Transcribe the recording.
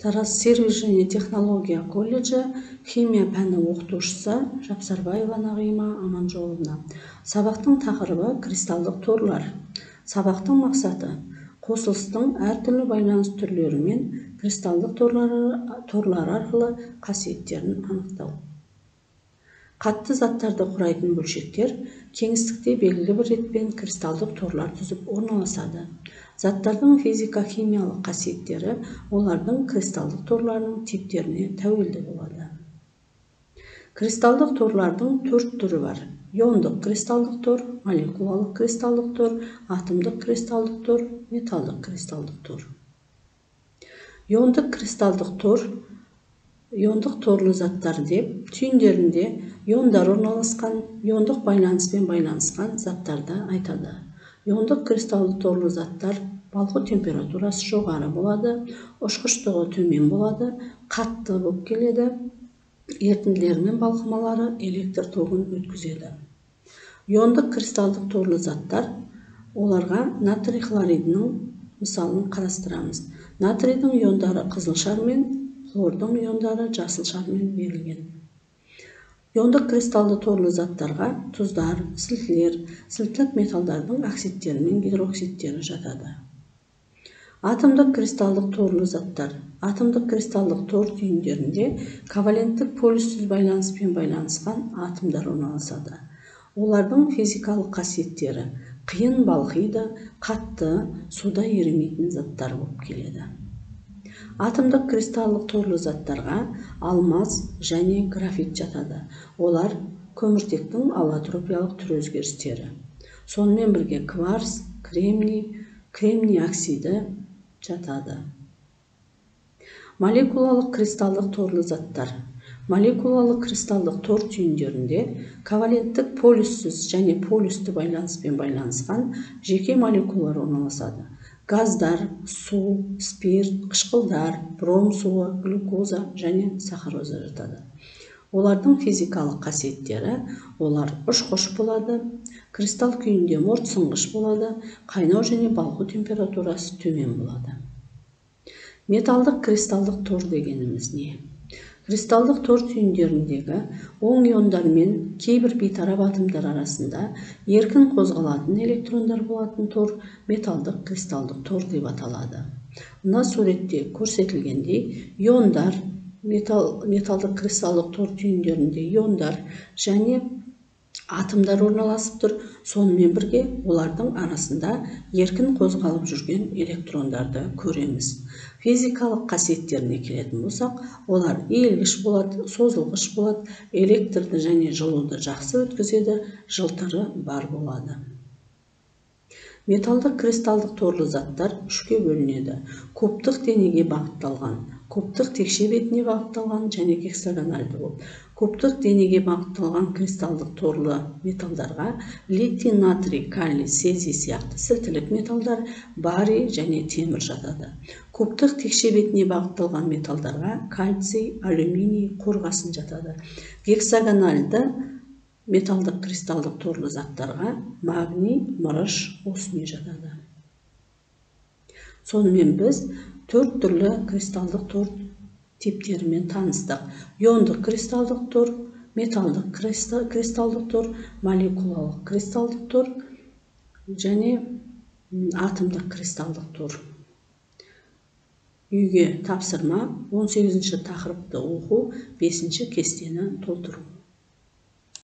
Тараз сервис және технология колледжі химия пәні оқытушысы Жапсарбаева Нағима Аманжоловна. Сабақтың тақырыбы кристалдық торлар. Сабақтың мақсаты қосылыстың әртүрлі байланыс түрлері мен кристалдық торлар арқылы қасиеттерін анықтау. Қатты заттарды құрайтын бөлшектер кеңістікте белгілі бір ретпен кристалдық торлар түзіп орналасады. Заттардың физика-химиялық қасиеттері олардың кристалдық торларының типтеріне тәуелді болады. Кристалдық торлардың 4 түрі бар. Иондық кристалдық тор, молекулалық кристалдық тор, атомдық кристалдық тор, металдық кристалдық тор. Иондық кристалдық тор, иондық торлы заттар деп түйіндерінде иондар орналасқан, иондық байланыспен байланысқан заттарды айтады. Иондық кристалды торлы заттар балқу температурасы жоғары болады, ұшқыштығы төмен болады, қатты болып келеді, ерітінділер мен балқымалары электр тогын өткізеді. Иондық кристалдық торлы заттар, оларға натрий хлоридінің мысалын қарастырамыз. Натрийдің иондары қызыл шармен, хлордың иондары жасыл шармен берілген. Иондық кристалды торлы заттарға тұздар, сілтілер, сілтілік металдардың оксидтері мен гидроксидтері жатады. Атомдық кристалдық торлы заттар. Атомдық кристалдық тор түйіндерінде коваленттік полюссіз байланыспен байланысқан атомдар орналасады. Олардың физикалық қасиеттері қиын балқиды, қатты, суда ерімейтін заттар болып келеді. Атомдық кристалдық торлы заттарға алмаз және графит жатады. Олар көміртектің аллотропиялық түр өзгерістері. Сонымен бірге кварц, кремний оксиді жатады. Молекулалық кристалдық торлы заттар. Молекулалық кристалдық тор түйіндерінде коваленттік полюссіз және полюсті байланыспен байланысқан жеке молекулалар орналасады. Газдар, су, спирт, қышқылдар, бром суы, глюкоза және сахароза жатады. Олардың физикалық қасиеттері, олар ұшқыш болады, кристалл күйінде мортсынғыш болады, қайнау және балқу температурасы төмен болады. Металдық кристалдық тор дегеніміз не? Кристалдық тор түйіндеріндегі оң иондар мен кейбір бейтарап атомдар арасында еркін қозғалатын электрондар болатын тор металдық кристалдық тор деп аталады. Мына суретте көрсетілгендей иондар, металдық кристалдық тор түйіндерінде иондар және атомдар орналасып тұр. Сонымен бірге олардың арасында еркін қозғалып жүрген электрондарды көреміз. Физикалық қасиеттеріне келетін болсақ, олар иілгіш болады, созылғыш болады, электрді және жылуды жақсы өткізеді, жылтыры бар болады. Металдық кристалдық торлы заттар үшке бөлінеді. Кубтық денеге бағытталған, кубтық текше бетіне бағытталған және гексагональды болып. Кубтық денеге бағытталған кристалдық торлы металдарға литий, натрий, калий, цезий сияқты сілтілік металдар, барий және темір жатады. Кубтық текше бетіне бағытталған металдарға кальций, алюминий, қорғасын жатады. Гексагональды металдық кристалдық торлы заттарға магний, мырыш, осмий жатады. Сонымен біз 4 түрлі кристалдық тор типтерімен таныстық. Иондық кристалдық тор, металдық кристалдық тор, молекулалық кристалдық тор және атомдық кристалдық тор. Үйге тапсырма 18-ші тақырыпты оқу, 5-ші кестені толтыру.